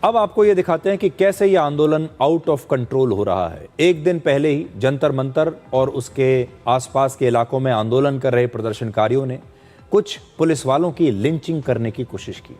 अब आपको ये दिखाते हैं कि कैसे ये आंदोलन आउट ऑफ कंट्रोल हो रहा है। एक दिन पहले ही जंतर मंतर और उसके आसपास के इलाकों में आंदोलन कर रहे प्रदर्शनकारियों ने कुछ पुलिस वालों की लिंचिंग करने की कोशिश की।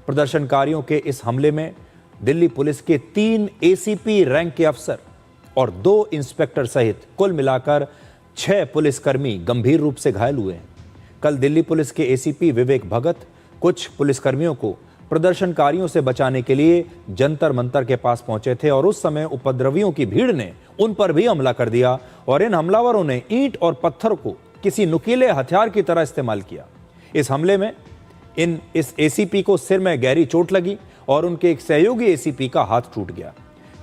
प्रदर्शनकारियों के इस हमले में दिल्ली पुलिस के 3 एसीपी रैंक के अफसर और 2 इंस्पेक्टर सहित कुल मिलाकर 6 पुलिसकर्मी गंभीर रूप से घायल हुए हैं। कल दिल्ली पुलिस के एसीपी विवेक भगत कुछ पुलिसकर्मियों को प्रदर्शनकारियों से बचाने के लिए जंतर मंतर के पास पहुंचे थे और उस समय उपद्रवियों की भीड़ ने उन पर भी हमला कर दिया और इन हमलावरों ने ईंट और पत्थर को किसी नुकीले हथियार की तरह इस्तेमाल किया। इस हमले में इस एसीपी को सिर में गहरी चोट लगी और उनके एक सहयोगी एसीपी का हाथ टूट गया।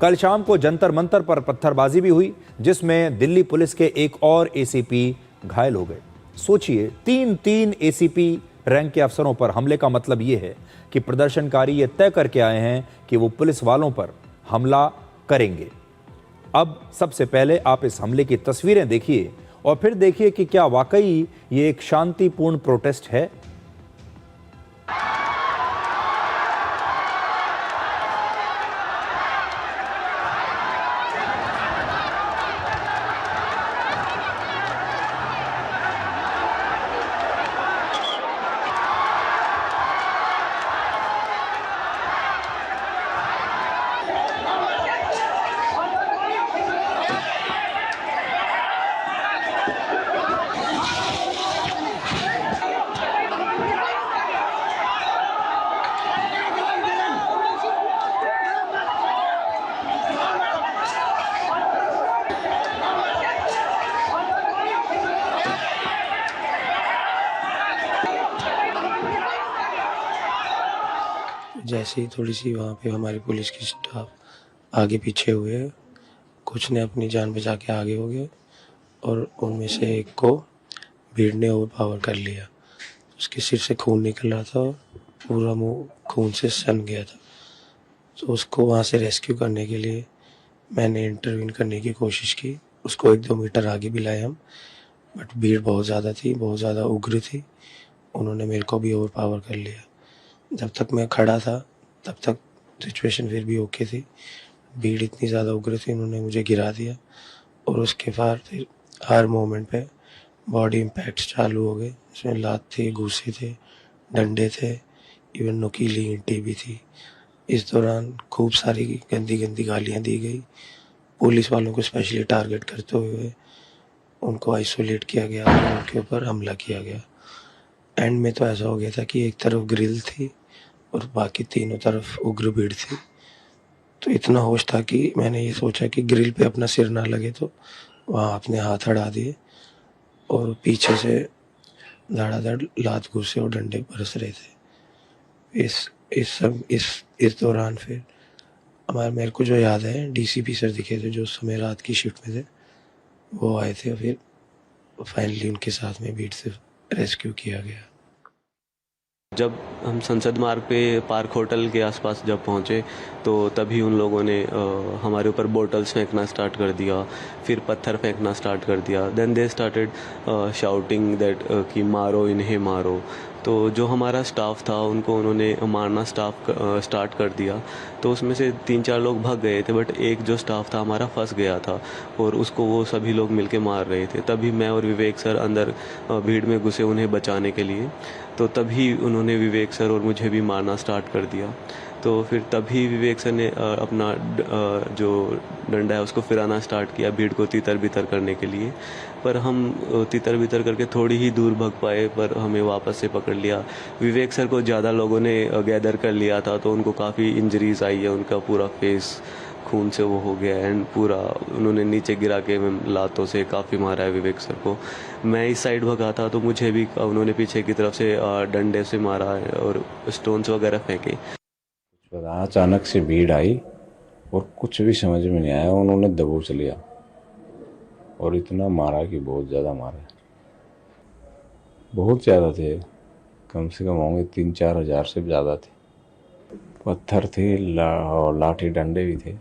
कल शाम को जंतर मंतर पर पत्थरबाजी भी हुई जिसमें दिल्ली पुलिस के एक और एसीपी घायल हो गए। सोचिए, 3 एसीपी रैंक के अफसरों पर हमले का मतलब यह है कि प्रदर्शनकारी ये तय करके आए हैं कि वो पुलिस वालों पर हमला करेंगे। अब सबसे पहले आप इस हमले की तस्वीरें देखिए और फिर देखिए कि क्या वाकई ये एक शांतिपूर्ण प्रोटेस्ट है। जैसे ही थोड़ी सी वहाँ पे हमारी पुलिस की स्टाफ आगे पीछे हुए, कुछ ने अपनी जान बचा के आगे हो गए और उनमें से एक को भीड़ ने ओवर पावर कर लिया। उसके सिर से खून निकल रहा था, पूरा मुंह खून से सन गया था। तो उसको वहाँ से रेस्क्यू करने के लिए मैंने इंटरवीन करने की कोशिश की। उसको 1-2 मीटर आगे भी लाए हम, बट भीड़ बहुत ज़्यादा थी, बहुत ज़्यादा उग्र थी। उन्होंने मेरे को भी ओवर पावर कर लिया। जब तक मैं खड़ा था तब तक सिचुएशन फिर भी ओके थी। भीड़ इतनी ज़्यादा उग्र थी, उन्होंने मुझे गिरा दिया और उसके बाद फिर हर मोमेंट पे बॉडी इम्पैक्ट्स चालू हो गए। इसमें लात थी, घूसे थे, डंडे थे, इवन नुकीली ईंटें भी थी। इस दौरान खूब सारी गंदी गंदी गालियाँ दी गई। पुलिस वालों को स्पेशली टारगेट करते हुए उनको आइसोलेट किया गया और उनके ऊपर हमला किया गया। एंड में तो ऐसा हो गया था कि एक तरफ ग्रिल थी और बाकी तीनों तरफ उग्र भीड़ थी। तो इतना होश था कि मैंने ये सोचा कि ग्रिल पे अपना सिर ना लगे, तो वहाँ अपने हाथ अड़ा दिए और पीछे से धड़ाधड़ लात घूसे और डंडे बरस रहे थे। इस दौरान फिर मेरे को जो याद है, डीसीपी सर दिखे थे जो उस समय रात की शिफ्ट में थे, वो आए थे और फिर फाइनली उनके साथ में भीड़ से रेस्क्यू किया गया। जब हम संसद मार्ग पे पार्क होटल के आसपास जब पहुँचे तो तभी उन लोगों ने हमारे ऊपर बोटल्स फेंकना स्टार्ट कर दिया, फिर पत्थर फेंकना स्टार्ट कर दिया। Then they started shouting that कि मारो इन्हें मारो। तो जो हमारा स्टाफ था उनको उन्होंने मारना स्टार्ट कर दिया। तो उसमें से 3-4 लोग भाग गए थे, बट एक जो स्टाफ था हमारा फंस गया था और उसको वो सभी लोग मिलके मार रहे थे। तभी मैं और विवेक सर अंदर भीड़ में घुसे उन्हें बचाने के लिए। तो तभी उन्होंने विवेक सर और मुझे भी मारना स्टार्ट कर दिया। तो फिर तभी विवेक सर ने अपना जो डंडा है उसको फिराना स्टार्ट किया भीड़ को तितर बितर करने के लिए। पर हम तितर बितर करके थोड़ी ही दूर भाग पाए, पर हमें वापस से पकड़ लिया। विवेक सर को ज़्यादा लोगों ने गैदर कर लिया था, तो उनको काफ़ी इंजरीज आई है, उनका पूरा फेस खून से वो हो गया एंड पूरा उन्होंने नीचे गिरा के लातों से काफ़ी मारा है विवेक सर को। मैं इस साइड भगा था तो मुझे भी उन्होंने पीछे की तरफ से डंडे से मारा है और स्टोन्स वगैरह फेंके। अचानक से भीड़ आई और कुछ भी समझ में नहीं आया, उन्होंने दबोच लिया और इतना मारा कि बहुत ज़्यादा मारा। बहुत ज़्यादा थे, कम से कम होंगे 3-4 हज़ार से ज़्यादा थे। पत्थर थे, लाठी डंडे भी थे,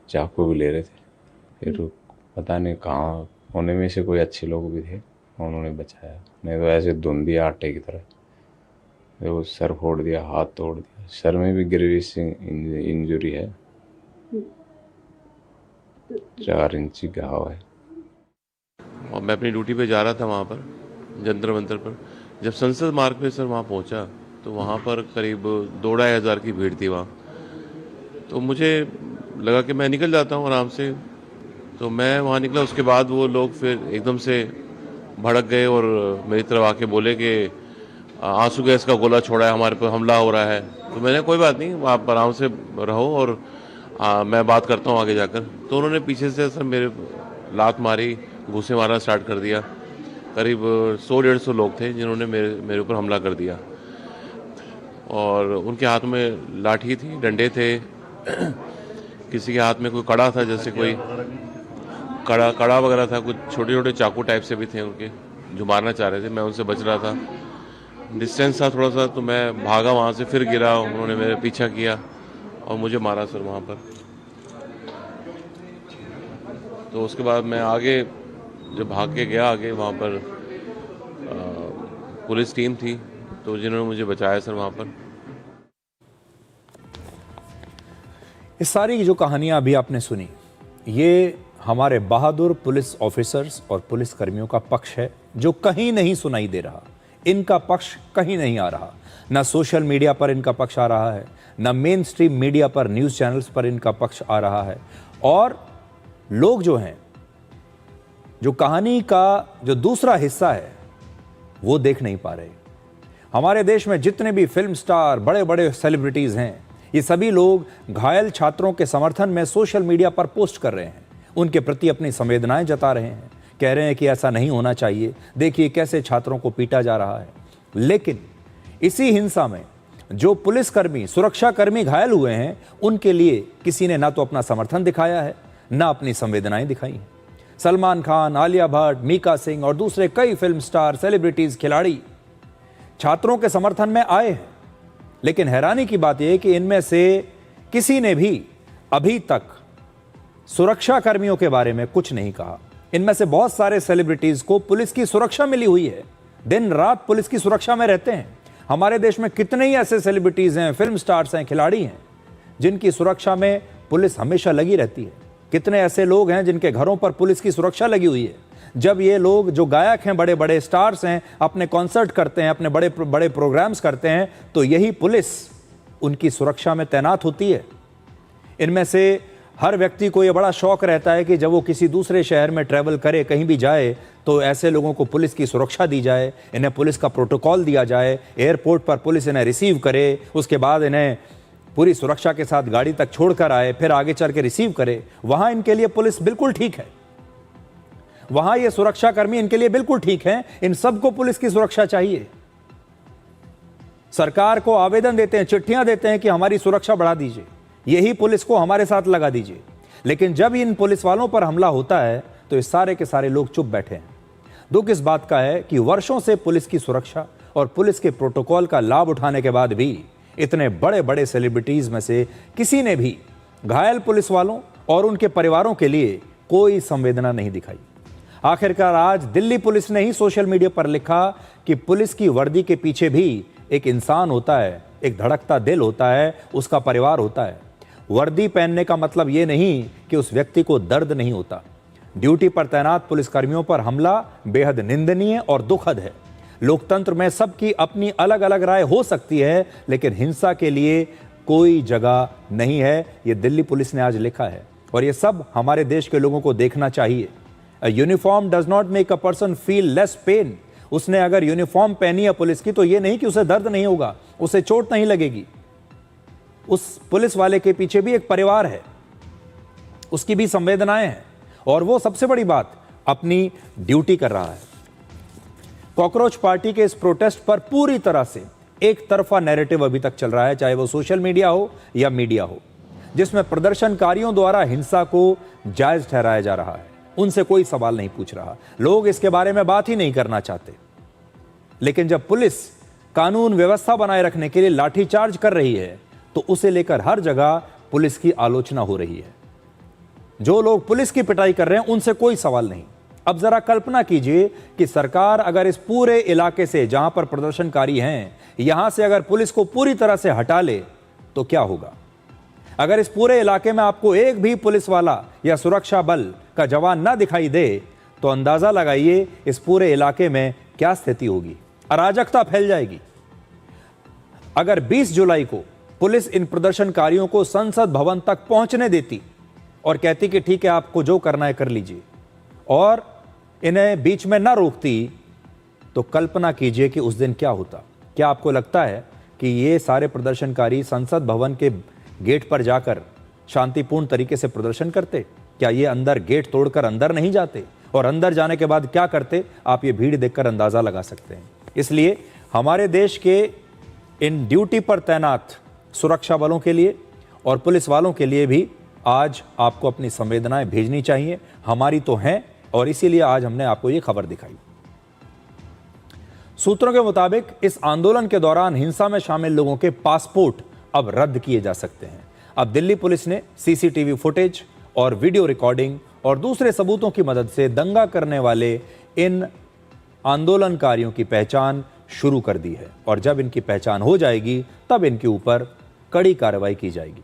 चाकू भी ले रहे थे। फिर पता नहीं कहाँ होने में से कोई अच्छे लोग भी थे, उन्होंने बचाया, नहीं तो ऐसे धुंधी आटे की तरह वो सर फोड़ दिया, हाथ तोड़ दिया, सर में भी ग्रेवियस इंजरी है, 4 इंची घाव है। और मैं अपनी ड्यूटी पे जा रहा था वहाँ पर जंतर मंतर पर। जब संसद मार्ग पे सर वहाँ पहुँचा तो वहाँ पर करीब 2-2.5 हज़ार की भीड़ थी वहाँ। तो मुझे लगा कि मैं निकल जाता हूँ आराम से, तो मैं वहाँ निकला। उसके बाद वो लोग फिर एकदम से भड़क गए और मेरी तरफ आके बोले कि आंसू गैस का गोला छोड़ा है, हमारे पर हमला हो रहा है। तो मैंने कोई बात नहीं, आप आराम से रहो और मैं बात करता हूँ आगे जाकर। तो उन्होंने पीछे से सर मेरे लात मारी, घूंसे मारना स्टार्ट कर दिया। करीब 100-150 लोग थे जिन्होंने मेरे ऊपर हमला कर दिया और उनके हाथ में लाठी थी, डंडे थे, किसी के हाथ में कोई कड़ा था, जैसे कोई कड़ा वगैरह था, कुछ छोटे छोटे चाकू टाइप से भी थे उनके, जो मारना चाह रहे थे। मैं उनसे बच रहा था, डिस्टेंस था थोड़ा सा, तो मैं भागा वहाँ से, फिर गिरा, उन्होंने मेरे पीछा किया और मुझे मारा सर वहाँ पर। तो उसके बाद मैं आगे जब भाग के गया आगे, वहाँ पर पुलिस टीम थी तो जिन्होंने मुझे बचाया सर वहाँ पर। इस सारी की जो कहानियां अभी आपने सुनी, ये हमारे बहादुर पुलिस ऑफिसर्स और पुलिस कर्मियों का पक्ष है जो कहीं नहीं सुनाई दे रहा। इनका पक्ष कहीं नहीं आ रहा, ना सोशल मीडिया पर इनका पक्ष आ रहा है, ना मेन स्ट्रीम मीडिया पर, न्यूज़ चैनल्स पर इनका पक्ष आ रहा है। और लोग जो हैं, जो कहानी का जो दूसरा हिस्सा है वो देख नहीं पा रहे। हमारे देश में जितने भी फिल्म स्टार, बड़े बड़े सेलिब्रिटीज़ हैं, ये सभी लोग घायल छात्रों के समर्थन में सोशल मीडिया पर पोस्ट कर रहे हैं, उनके प्रति अपनी संवेदनाएं जता रहे हैं, कह रहे हैं कि ऐसा नहीं होना चाहिए, देखिए कैसे छात्रों को पीटा जा रहा है। लेकिन इसी हिंसा में जो पुलिसकर्मी, सुरक्षाकर्मी घायल हुए हैं, उनके लिए किसी ने ना तो अपना समर्थन दिखाया है, ना अपनी संवेदनाएं दिखाई हैं। सलमान खान, आलिया भट्ट, मीका सिंह और दूसरे कई फिल्म स्टार, सेलिब्रिटीज, खिलाड़ी छात्रों के समर्थन में आए हैं। लेकिन हैरानी की बात यह है कि इनमें से किसी ने भी अभी तक सुरक्षा कर्मियों के बारे में कुछ नहीं कहा। इनमें से बहुत सारे सेलिब्रिटीज को पुलिस की सुरक्षा मिली हुई है, दिन रात पुलिस की सुरक्षा में रहते हैं। हमारे देश में कितने ही ऐसे सेलिब्रिटीज हैं, फिल्म स्टार्स हैं, खिलाड़ी हैं, जिनकी सुरक्षा में पुलिस हमेशा लगी रहती है। कितने ऐसे लोग हैं जिनके घरों पर पुलिस की सुरक्षा लगी हुई है। जब ये लोग जो गायक हैं, बड़े बड़े स्टार्स हैं, अपने कॉन्सर्ट करते हैं, अपने बड़े बड़े प्रोग्राम्स करते हैं, तो यही पुलिस उनकी सुरक्षा में तैनात होती है। इनमें से हर व्यक्ति को ये बड़ा शौक रहता है कि जब वो किसी दूसरे शहर में ट्रैवल करे, कहीं भी जाए, तो ऐसे लोगों को पुलिस की सुरक्षा दी जाए, इन्हें पुलिस का प्रोटोकॉल दिया जाए, एयरपोर्ट पर पुलिस इन्हें रिसीव करे, उसके बाद इन्हें पूरी सुरक्षा के साथ गाड़ी तक छोड़कर आए, फिर आगे चल के रिसीव करे। वहां इनके लिए पुलिस बिल्कुल ठीक है, वहां ये सुरक्षाकर्मी इनके लिए बिल्कुल ठीक हैं। इन सबको पुलिस की सुरक्षा चाहिए। सरकार को आवेदन देते हैं, चिट्ठियां देते हैं कि हमारी सुरक्षा बढ़ा दीजिए, यही पुलिस को हमारे साथ लगा दीजिए। लेकिन जब इन पुलिस वालों पर हमला होता है तो ये सारे के सारे लोग चुप बैठे हैं। दुख इस बात का है कि वर्षों से पुलिस की सुरक्षा और पुलिस के प्रोटोकॉल का लाभ उठाने के बाद भी इतने बड़े बड़े सेलिब्रिटीज में से किसी ने भी घायल पुलिस वालों और उनके परिवारों के लिए कोई संवेदना नहीं दिखाई। आखिरकार आज दिल्ली पुलिस ने ही सोशल मीडिया पर लिखा कि पुलिस की वर्दी के पीछे भी एक इंसान होता है, एक धड़कता दिल होता है, उसका परिवार होता है। वर्दी पहनने का मतलब ये नहीं कि उस व्यक्ति को दर्द नहीं होता। ड्यूटी पर तैनात पुलिसकर्मियों पर हमला बेहद निंदनीय और दुखद है। लोकतंत्र में सबकी अपनी अलग अलग राय हो सकती है, लेकिन हिंसा के लिए कोई जगह नहीं है, ये दिल्ली पुलिस ने आज लिखा है। और ये सब हमारे देश के लोगों को देखना चाहिए। A uniform does not make a person feel less pain। उसने अगर यूनिफॉर्म पहनी है पुलिस की, तो ये नहीं कि उसे दर्द नहीं होगा, उसे चोट नहीं लगेगी। उस पुलिस वाले के पीछे भी एक परिवार है, उसकी भी संवेदनाएं हैं, और वो सबसे बड़ी बात, अपनी ड्यूटी कर रहा है। कॉकरोच पार्टी के इस प्रोटेस्ट पर पूरी तरह से एक तरफा नैरेटिव अभी तक चल रहा है, चाहे वो सोशल मीडिया हो या मीडिया हो, जिसमें प्रदर्शनकारियों द्वारा हिंसा को जायज ठहराया जा रहा है। उनसे कोई सवाल नहीं पूछ रहा, लोग इसके बारे में बात ही नहीं करना चाहते। लेकिन जब पुलिस कानून व्यवस्था बनाए रखने के लिए लाठीचार्ज कर रही है, तो उसे लेकर हर जगह पुलिस की आलोचना हो रही है। जो लोग पुलिस की पिटाई कर रहे हैं, उनसे कोई सवाल नहीं। अब जरा कल्पना कीजिए कि सरकार अगर इस पूरे इलाके से, जहां पर प्रदर्शनकारी हैं, यहां से अगर पुलिस को पूरी तरह से हटा ले तो क्या होगा। अगर इस पूरे इलाके में आपको एक भी पुलिस वाला या सुरक्षा बल का जवान ना दिखाई दे तो अंदाजा लगाइए इस पूरे इलाके में क्या स्थिति होगी। अराजकता फैल जाएगी। अगर 20 जुलाई को पुलिस इन प्रदर्शनकारियों को संसद भवन तक पहुंचने देती और कहती कि ठीक है, आपको जो करना है कर लीजिए, और इन्हें बीच में ना रोकती, तो कल्पना कीजिए कि उस दिन क्या होता। क्या आपको लगता है कि ये सारे प्रदर्शनकारी संसद भवन के गेट पर जाकर शांतिपूर्ण तरीके से प्रदर्शन करते? क्या ये अंदर गेट तोड़कर अंदर नहीं जाते? और अंदर जाने के बाद क्या करते, आप ये भीड़ देखकर अंदाजा लगा सकते हैं। इसलिए हमारे देश के इन ड्यूटी पर तैनात सुरक्षा बलों के लिए और पुलिस वालों के लिए भी आज आपको अपनी संवेदनाएं भेजनी चाहिए। हमारी तो हैं, और इसीलिए आज हमने आपको ये खबर दिखाई। सूत्रों के मुताबिक इस आंदोलन के दौरान हिंसा में शामिल लोगों के पासपोर्ट अब रद्द किए जा सकते हैं। अब दिल्ली पुलिस ने सीसीटीवी फुटेज और वीडियो रिकॉर्डिंग और दूसरे सबूतों की मदद से दंगा करने वाले इन आंदोलनकारियों की पहचान शुरू कर दी है, और जब इनकी पहचान हो जाएगी तब इनके ऊपर कड़ी कार्रवाई की जाएगी।